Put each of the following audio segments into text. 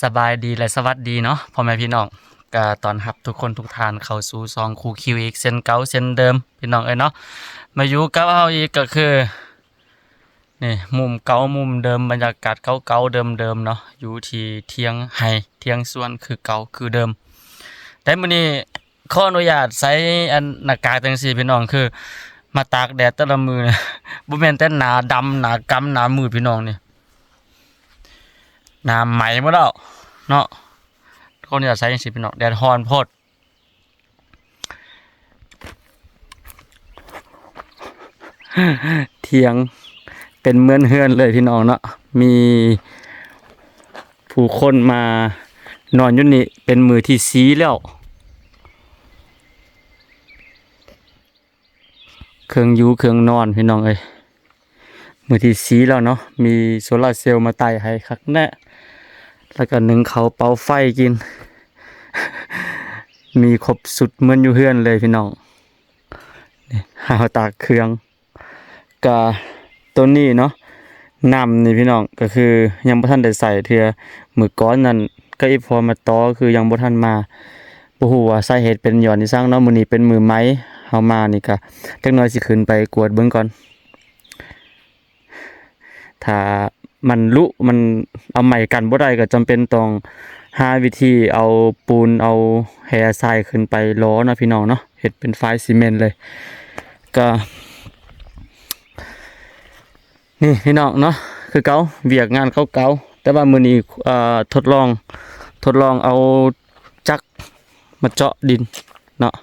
สบายดีและสวัสดีเนาะพ่อแม่พี่น้องก็ตอนรับทุกคนทุกท่านเข้าสู่ซองคูคิวอีกเส้นเก่าเส้นเดิมพี่น้องเนาะมาอยู่กับเฮาอีกก็คือนี่มุมเก่ามุมเดิมบรรยากาศเก่าๆเดิมๆเนาะอยู่ที่เทียงไห้เทียงสวนคือเก่าคือเดิมแต่มื้อนี้ขออนุญาตใส่อันหน้ากากจังซี่พี่น้องคือมาตากแดดแต่ละมื้อนะบ่แม่นแต่หน้าดำหน้ากำหน้ามืดพี่น้องนี่หน้าไหม้หมดแล้วเนาะคนอยากใช้จังซี่พี่น้องแดดร้อนโพดเถียงเป็นเหมือนเฮือนเลยพี่น้องเนาะมีผู้คนมานอนอยู่นี่เป็นมือที่สีแล้วเครื่องอยู่เครื่องนอนพี่น้องเอ้ยมือที่สีแล้วเนาะมีโซลาร์เซลล์มาไต่ให้คักแน่แล้วก็นึ่งเขาเป่าไฟกิน มีครบสุดเหมือนอยู่เฮือนเลยพี่น้องนี่หาวตากเครื่องกะตัวนี้เนาะน้ำนี่พี่น้องก็คือยังบ่ทันได้ใส่เทื่อมื้อก่อนนั้นก็อีพอมาต่อคือยังบ่ทันมาบ่ฮู้ว่าสาเหตุเป็นหย้อนที่สร้างเนาะมื้อนี้เป็นมื้อใหม่เฮามานี่ก็จักหน่อยสิขึ้นไปกวดเบิ่งก่อนถ้ามันมันเอาใหม่กันบ่ได้ก็จำเป็นต้องหาวิธีเอาปูนเอาแฮทรายขึ้นไปล้อเนาะพี่น้องเนาะเฮ็ดเป็นฝายซีเมนต์เลยก็นี่พี่น้องเนาะคือเก่าเวียกงานเก่าๆแต่ว่ามื้อนี้ทดลองเอาจักรมาเจาะดินเนาะ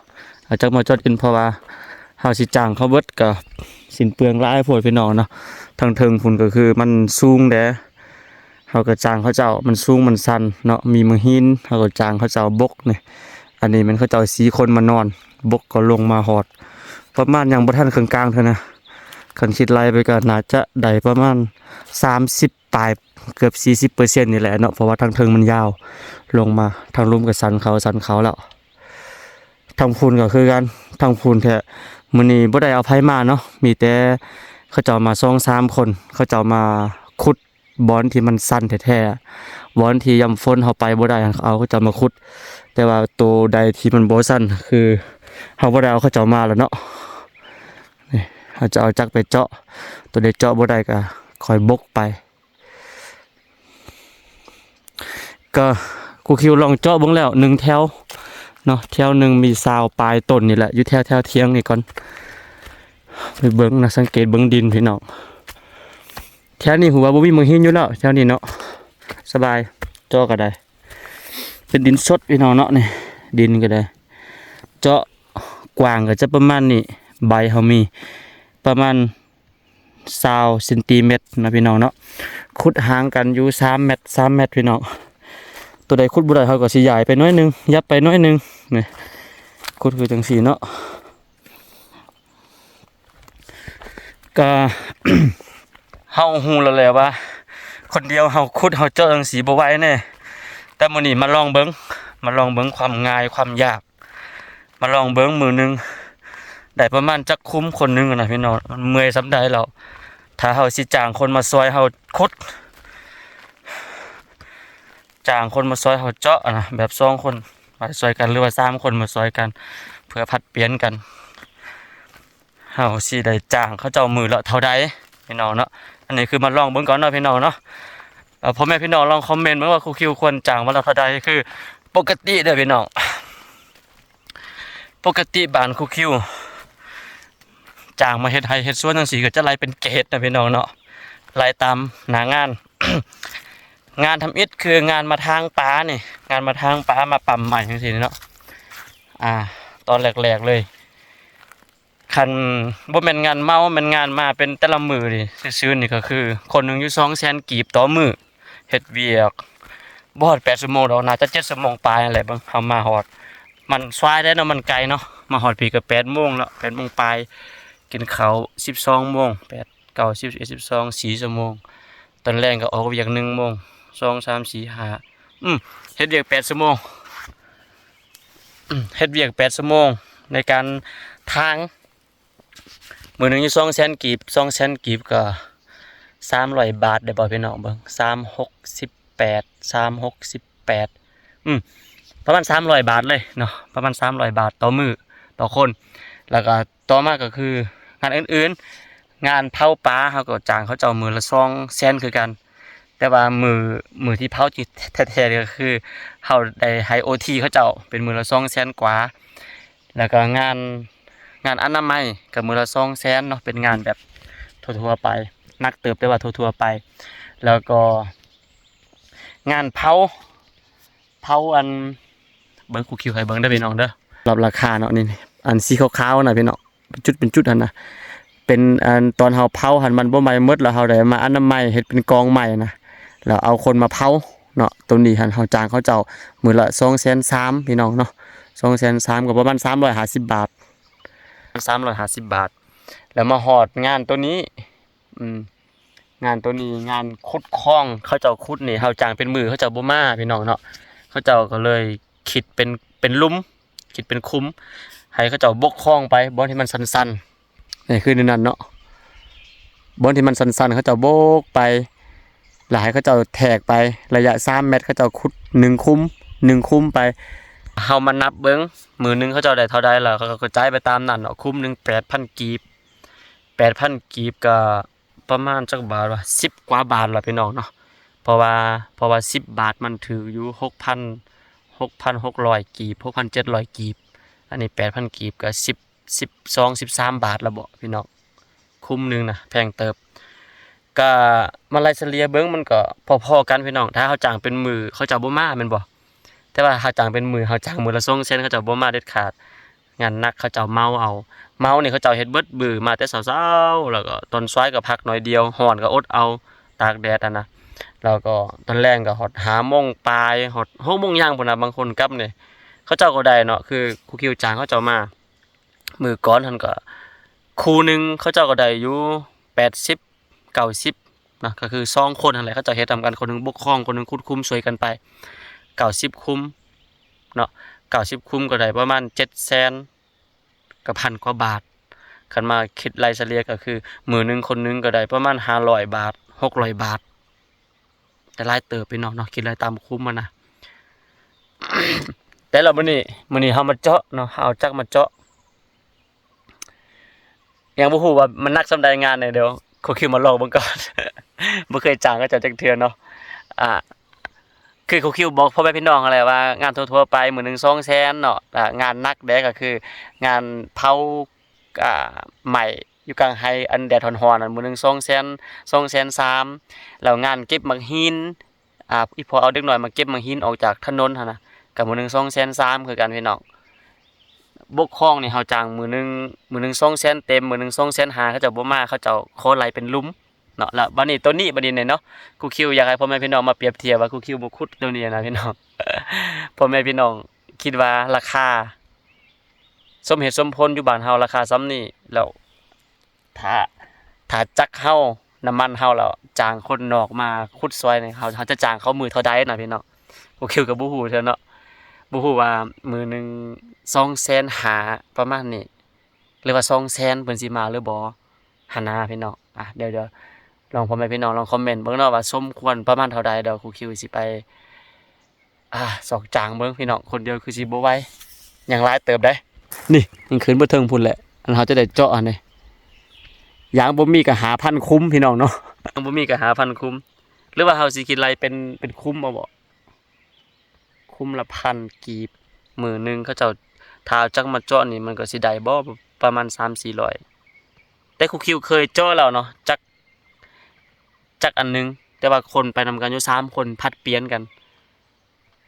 เอาจักรมาเจาะดินเพราะว่าเฮาสิจ้างเขาเบิดก็สิ้นเปลืองหลายโพดพี่น้องเนาะทางเทิงพุ่นก็คือมันสูงแดเฮาก็จ้างเขาเจ้ามันสูงมันชันเนาะมีมือหินเฮาก็จ้างเขาเจ้าบกนี่อันนี้มันเขาเจ้า4คนมานอนบกก็ลงมาฮอดประมาณยังบ่ทันครึ่งกลางเท่านะคันคิดไล่ไปก็น่าจะได้ประมาณ30ปลายเกือบ 40% นี่แหละเนาะเพราะว่าทางเทิงมันยาวลงมาทางลุ่มก็สันเขาแล้วทางพูนก็คือกันทางพูนแท้มื้อนี้บ่ได้เอาไผมาเนาะมีแต่เขาเจ้ามา2-3คนเขาเจ้ามาขุดบอนที่มันสั้นแท้ๆบอนที่ยามฝนเฮาไปบ่ได้เอาเขาเจ้ามาขุดแต่ว่าตัวใดที่มันบ่สั้นคือเฮาบ่ได้เอาเขาเจ้ามาแล้วเนาะนี่เฮาจะเอาจักรไปเจาะตัวใดเจาะบ่ได้ก็ค่อยบกไปก็กูคิวลองเจาะเบิ่งแล้ว1แถวเนาะแถวหนึ่งมี20ปลายต้นนี่แหละอยู่แถวเที่ยงนี่ก่อนไปเบิ่งนะสังเกตเบิ่งดินพี่น้องแถวนี้หัวบ่มีมือหินอยู่แล้วแถวนี้เนาะสบายเจาะก็ได้เป็นดินสดพี่น้องเนาะนี่ดินก็ได้เจาะกว้างก็จะประมาณนี้ใบเฮามีประมาณ20 เซนติเมตรนะพี่น้องเนาะขุดห่างกันอยู่3 เมตรพี่น้องตัวใดขุดบ่ได้เขาก็สิย้ายไปน้อยนึงยับไปน้อยนึงนี่ขุดคือจังซี่เนาะก็ เฮาฮู้แล้วแหละว่าคนเดียวเฮาขุดเฮาเจาะจังซี่บ่ไหวแน่แต่มื้อนี้มาลองเบิ่งความง่ายความยากมาลองเบิ่งมื้อนึงได้ประมาณจักคุ้มคนนึงนะพี่น้องมันเมื่อยสำใดแล้วถ้าเฮาสิจ้างคนมาซอยเฮาขุดจ้างคนมาซอยเฮาเจาะนะแบบ2คนมาซอยกันหรือว่า3คนมาซอยกันเพื่อผัดเปลี่ยนกันเฮาสิได้จ้างเขาเจ้ามือละเท่าใดพี่น้องเนาะอันนี้คือมาลองเบิ่งก่อนเนาะพี่น้องเนาะพ่อแม่พี่น้องลองคอมเมนต์มาว่าครูคิวควรจ้างวันละเท่าใดคือปกติเด้อพี่น้องปกติบ้านครูคิวจ้างมาเฮ็ดไร่เฮ็ดสวนจังซี่ก็จะไล่เป็นเกรดนะพี่น้องเนาะไล่ตามหน้างาน งานทำอิฐคืองานมาทางป่านี่งานมาทางป่ามาปั๊มใหม่จังซี่เนาะตอนแรกๆเลยคันบ่แม่นงานเมาแม่นงานมาเป็นแต่ละมื้อนี่ซื่อๆนี่ก็คือคนหนึงอยู่200,000กีบต่อมื้อเฮ็ดเวียกบ่ฮอด8 ชั่วโมงดอกน่าจะ7 ชั่วโมงปลายนั่นแหละเบิ่งเฮามาฮอดมันสายได้เนาะมันไกลเนาะมาฮอดพี่ก็8 โมงแล้ว8 โมงปลายกินข้าว12 โมง8 9 10 11 12 4 ชั่วโมงตอนแรกก็ออกเวียก1 โมง2 3 4 5เฮ็ดเวียก8 ชั่วโมงเฮ็ดเวียก8 ชั่วโมงในการทางมื้อนึงอยู่200,000 กีบก็300 บาทได้บ่พี่น้องเบิ่ง3 6 10 8 3 6 18ประมาณ300 บาทเลยเนาะประมาณ300 บาทต่อมือต่อคนแล้วก็ต่อมาก็คืองานอื่นๆงานเผาปลาเขาก็จ้างเขาเจ้ามือละ200,000คือกันแต่ว่ามือที่เผาจิแท้ๆก็คือเขาได้ให้ OT เขาเจ้าเป็นมือละ200,000กว่าแล้วก็งานอนามัยก็มือละ200,000เนาะเป็นงานแบบทั่วๆไปนักเติบแต่ว่าทั่วๆไปแล้วก็งานเผาอันเบิ้งคูคิวให้เบิ้งได้พี่น้องเด้อรับราคาเนาะนี่อันสีขาวๆนะพี่น้องเป็นจุดหันนะเป็นอันตอนเฮาเผาหันมันบ่ไหม้หมดแล้วเฮาได้มาอนามัยเฮ็ดเป็นกองใหม่นะแล้วเอาคนมาเผาเนาะตัวนี้หันเฮาจ้างเขาเจ้ามื้อละ230,000พี่น้องเนาะ230,000ก็ประมาณ350 บาท350 บาทแล้วมาฮอดงานตัวนี้งานตัวนี้งานขุดคลองเขาเจ้าขุดนี่เฮาจ้างเป็นมือเขาเจ้าบ่มาพี่น้องเนาะเขาเจ้าก็เลยคิดเป็นหลุมคิดเป็นคุ้มให้เขาเจ้าบกคลองไปบ่ที่มันสั้นๆนี่คือนั่นเนาะบ่ที่มันสั้นๆเขาเจ้าบกไปหลายเขาเจ้าแทกไประยะ3 เมตรเขาเจ้าขุด1 คุ้มไปเฮามานับเบิ่งมือนึงเขาเจ้าได้เท่าใดแล้วเขาก็กระจายไปตามนั้นเนาะคุ้มนึง 8,000 กีบ 8,000 กีบก็ประมาณจักบาทวะ10 กว่าบาทล่ะพี่น้องเนาะเพราะว่า10 บาทมันถืออยู่6,600 กีบ 6,700 กีบอันนี้ 8,000 กีบก็13 บาทละบ่พี่น้องคุ้มนึงนะแพงเติบก็มาไล่เฉลี่ยเบิ่งมันก็พอๆกันพี่น้องถ้าเขาจ้างเป็นมือเขาจะบ่มาแม่นบ่แต่ว่าถ้าจ้างเป็นมือเขาจ้างมือละ200,000เขาจะบ่มาเด็ดขาดงานหนักเขาเจ้าเมานี่เขาเจ้าเฮ็ดเบิดบื้อมาแต่เช้าๆแล้วก็ตอนสายก็พักหน่อยเดียวร้อนก็อดเอาตากแดดนะแล้วก็ตอนแรงก็ฮอด5 โมงปลายฮอด6 โมงย่างพุ่นน่ะบางคนกลับนี่เขาเจ้าก็ได้เนาะคือครูคิวจ้างเขาเจ้ามามือก่อนหั่นก็คู่นึงเขาเจ้าก็ได้อยู่80 90นะก็คือ2 คนนั่นแหละเขาเจ้าเฮ็ดทำกันคนนึงบกครองคนนึงคุดคุ้มช่วยกันไป90 คุ้มเนาะ90 คุ้มก็ได้ประมาณ700,000กับ1,000 กว่าบาทคันมาคิดรายเฉลี่ยก็คือมื้อนึงคนนึงก็ได้ประมาณ500 บาท600 บาทแต่รายเติบไปเนาะคิดรายตามคุ้มมันนะ แต่เรามื้อนี้เฮามาเจาะเนาะเอาจักมาเจาะยังบ่ฮู้ว่ามันนักสำใดงานเนี่ยเดี๋ยวขอคิวมาลองเบิ่งก่อน บ่เคยจ้างเขาเจ้าจักเทื่อเนาะคือครูคิวบอกพ่อแม่พี่น้องอะไรว่างานทั่วๆไปมื้อนึง200,000เนาะงานหนักแดก็คืองานเผาไหม้อยู่กลางไร่อันแดดร้อนๆนั่นมื้อนึง200,000 แล้วงานเก็บหมากหินอีพอเอาเด็กน้อยมาเก็บหมากหินออกจากถนนหั่นน่ะก็มื้อนึง230,000คือกันพี่น้องบกครองนี่เฮาจ้างมื้อนึง200,000เต็มมื้อนึง250,000เขาเจ้าบ่มาเขาเจ้าขอไหลเป็นหลุมเนาะแล้วบัดนี้ตัวนี้เนี่ยเนาะครูคิวอยากให้พ่อแม่พี่น้องมาเปรียบเทียบว่าครูคิวบ่ขุดตัวนี้นะพี่น้อง พ่อแม่พี่น้องคิดว่าราคาสมเหตุสมผลอยู่บ้านเฮาราคาซ้ำนี้แล้วถ้าจักเฮาน้ำมันเฮาแล้วจ้างคนนอกมาขุดซอยนี่เขาจะจ้างเขามือเท่าใดน่ะพี่น้องครูคิวก็บ่ฮู้เด้อเนาะบ่ฮู้ว่ามื้อนึง250,000ประมาณนี้หรือว่า200,000เพิ่นสิมาหรือบ่หั่นนะพี่น้องเดี๋ยวลองพ่อแม่พี่น้องลองคอมเมนต์เบิ่งเนาะว่าสมควรประมาณเท่าใดเดี๋ยวครูคิวสิไปสอกจางเบิ่งพี่น้องคนเดียวคือสิบ่ไหวยังหลายเติบได้นี่ยังขึ้นบ่ถึงพุ่นแหละอันเฮาจะได้เจาะอันนี้ยางบ่มีก็หาพันคุ้มพี่น้องเนาะยางบ่มีก็หาพันคุ้มหรือว่าเฮาสิคิดไรเป็นคุ้มเอาบ่คุ้มละ1,000 กีบมื้อนึงเขาเจ้าถ้าจักมาเจาะนี่มันก็สิได้บ่ประมาณ 3-400แต่ครูคิวเคยเจาะแล้วเนาะจักอันนึงแต่ว่าคนไปนำกันอยู่3 คนผัดเปลี่ยนกัน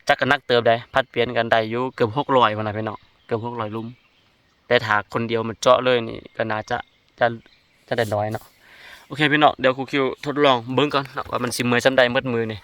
จักก็นักเติบได้ผัดเปลี่ยนกันได้อยู่เกือบ600พุ่นน่ะพี่น้องเกือบ600หลุมแต่ถ้าคนเดียวมันเจาะเลยนี่ก็น่าจะได้น้อยเนาะโอเคพี่น้องเดี๋ยวครูคิวทดลองเบิ่งก่อนเนาะว่ามันสิเมื่อยซำใดหมดมือนี่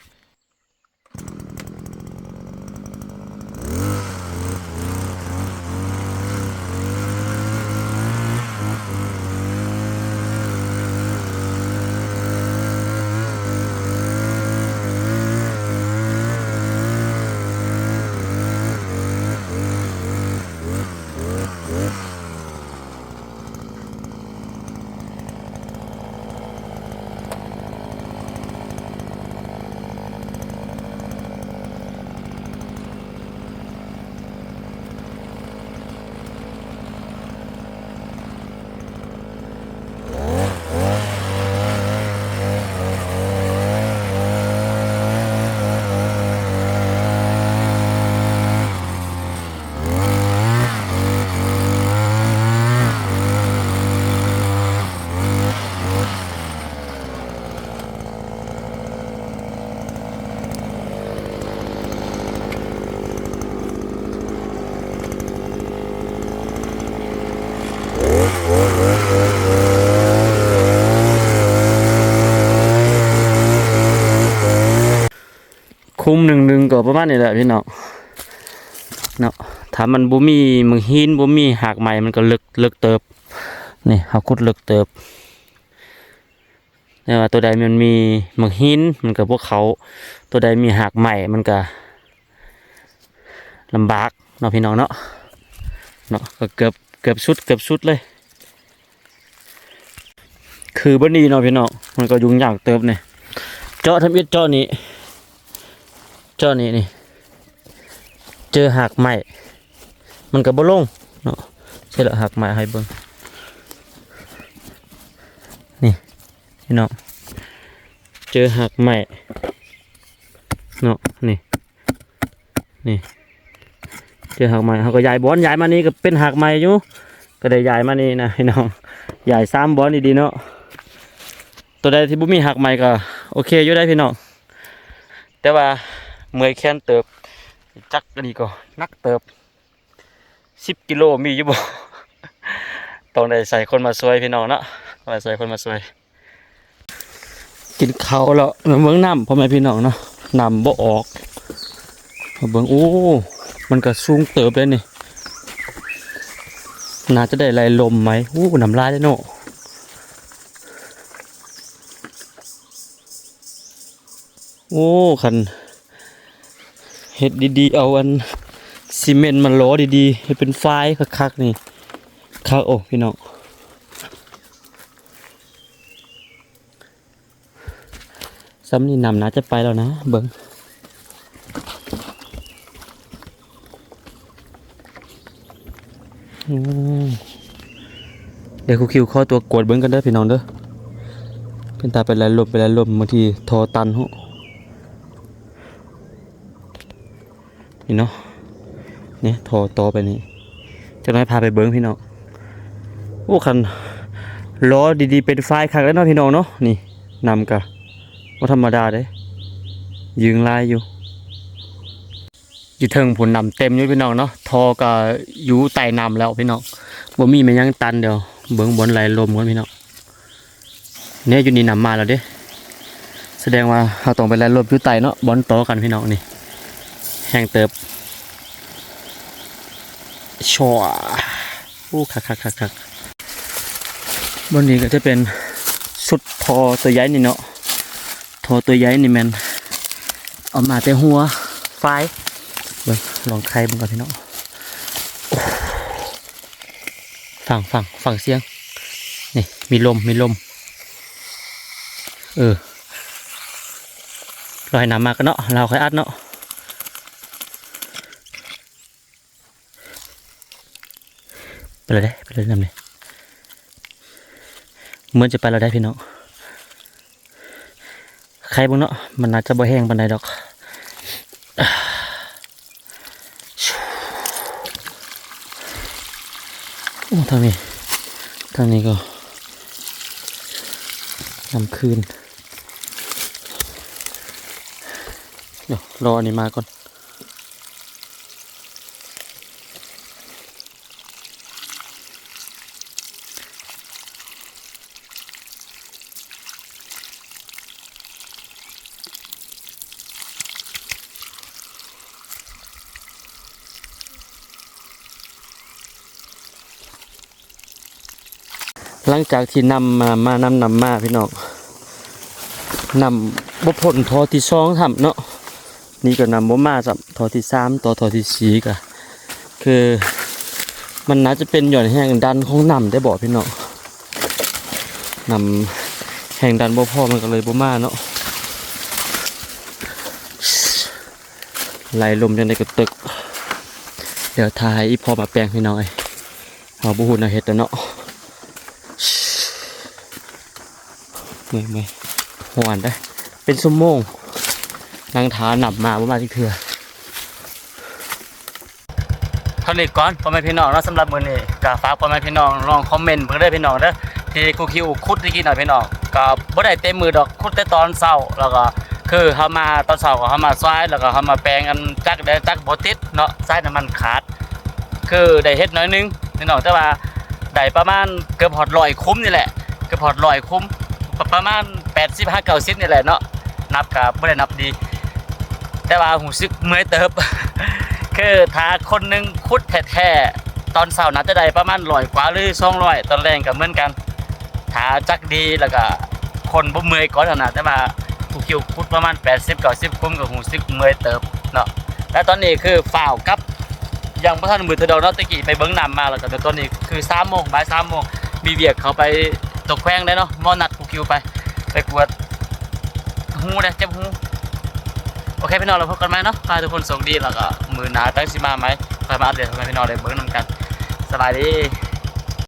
คุ้มหนึ่งก็ประมาณนี้แหละพี่น้องเนาะถ้ามันบ่มีมึงหินบ่มีหากใหม่มันก็ลึกเติบนี่เฮาขุดลึกเติบแต่ว่าตัวใดมันมีมึงหินมันก็พวกเขาตัวใดมีหากใหม่มันก็ลำบากเนาะพี่น้องเนาะก็เกือบสุดเลยคือบ่นี้เนาะพี่น้องมันก็ยุ่งยากเติบนี่เจาะทำอิฐเจาะนี้นี่เจอหักไม้มันก็บ่ลงเนาะใช่แล้วหักไม้ให้เบิ่งนี่พี่น้องเจอหักไม้เนาะนี่เจอหักไม้เขาก็ย้ายบอนย้ายมานี่ก็เป็นหักไม้อยู่ก็ได้ย้ายมานี่นะพี่น้องย้าย3บอนดีๆเนาะตัวใดที่บ่มีหักไม้ก็โอเคอยู่ได้พี่น้องแต่ว่าเมื่อยแขนเติบจักอันนี้ก็นักเติบ10 กิโลมีอยู่บ่ ต้องได้ใส่คนมาช่วยพี่น้องเนาะต้องได้ใส่คนมาช่วยกินข้าวแล้วเบิ่งน้ำพ่อแม่พี่น้องเนาะน้ำบ่ออกเบิ่งโอ้มันก็สูงเติบเลยนี่น่าจะได้ไหลลมไหมโอ้น้ำลายได้เนาะโอ้คันเฮ็ดดีๆเอาอันซีเมนต์มันล้อดีๆให้เป็นไฟคักๆนี่คักโอ้พี่น้องซ้ำนี่นำนะจะไปแล้วนะเบิ้งเดี๋ยวครูคิวข้อตัวกวดเบิ้งกันเด้อพี่น้องเด้อเป็นตาเป็นไรลมบางทีทอตันหูนี่เนาะเนี่ยทอต่อไปนี่จะน้อยพาไปเบิ้งพี่น้องโอ้คันล้อดีๆเป็นไฟคักแล้วเนาะพี่น้องเนาะนี่นำกะว่าธรรมดาเด้ยืงลายอยู่เทิงผลนำเต็มอยู่พี่น้องเนาะทอก็อยู่ใต้นำแล้วพี่น้องบ่มีมันยังตันเดี๋ยวเบิ้งบนไหลลมกันพี่น้องเนี่ยอยู่นี่นำมาแล้วเด้แสดงว่าเราต้องไปไหลลมอยู่ใต้เนาะบอลต่อกันพี่น้องนี่แห้งเติบชัวโอ้คักบนนี้ก็จะเป็นสุดทอตัวใหญ่นี่เนาะทอตัวใหญ่นี่แมนเอามาแต่หัวไฟลองใครบ้างก่อนพี่น้องฟังเสียงนี่มีลมลอยน้ำมากันเนาะเราค่อยอัดเนาะไปเลยน้ำเลยเหมือนจะไปเราได้พี่น้องใครบ้างเนาะมันน่าจะบ่แห้งปานใดดอกโอ้ทางนี้ก็นำคืนเดี๋ยวรออันนี้มาก่อนหลังจากที่นำมาพี่น้องนำบ่พ้นทอที่2ทำเนาะนี่ก็นำบ่มาสับทอที่3ทอที่4ก็คือมันน่าจะเป็นหย่อนแห้งดันของนำได้บ่พี่น้องนำแห้งดันบ่พอมันก็เลยบ่มาเนาะไหลลมจังได๋ก็ตึกเดี๋ยวทายอีพอมาแปลงพี่น้องเอาบ่ฮู้น่าเฮ็ดเนาะไม่หวานได้เป็นชั่วโมงนางท้าหนับมาประมาณที่เถื่อเท่านี้ก่อนพ่อแม่พี่น้องเนาะสำหรับมื้อนี้ก็ฝากพ่อแม่พี่น้องลองคอมเมนต์เพิ่นเด้อพี่น้องเด้อที่ครูคิวขุดตะกี้หน่อยพี่น้องก็บ่ได้เต็มมือดอกขุดแต่ตอนเช้าแล้วก็คือเฮามาตอนเช้าก็เฮามาซอยแล้วก็เฮามาแปลงกันจักบ่ติดเนาะสายน้ำมันขาดคือได้เฮ็ดน้อยนึงพี่น้องแต่ว่าได้ประมาณเกือบฮอด100คุ้มนี่แหละเกือบฮอด100คุ้มประมาณ85-90นี่แหละเนาะนับกับไม่ได้นับดี แต่ว่าหูซึกเมื่อยเติบ คือถ้าคนหนึงคุดแท้ๆตอนเช้าน่าจะได้ประมาณ100กว่าหรือ200ตอนแรงก็เหมือนกันถ้าจักดีแล้วก็คนบ่เมื่อยก่อนเท่านั้นแต่ว่าผู้คิวคุดประมาณ80 90ผมก็หูซึกเมื่อยเติบเนาะและตอนนี้คือฝ่าวกับยังบ่ทันมือเตอดอกเนาะตะกี้ไปเบิ่งน้ำมาแล้วก็ตอนนี้คือ3โมงบ่าย3โมงมีเวียกเขาไปตกแควงได้เนาะมอนัดผู้คิวไปกวดหูเด้เจ็บหูโอเคพี่น้องเราพบกันไหมเนาะขอให้ทุกคนโชคดีแล้วก็มือหนาตั้งสิมาไหมคอยมาอัปเดตให้พี่น้องได้เบิ่งนำกันสบายดี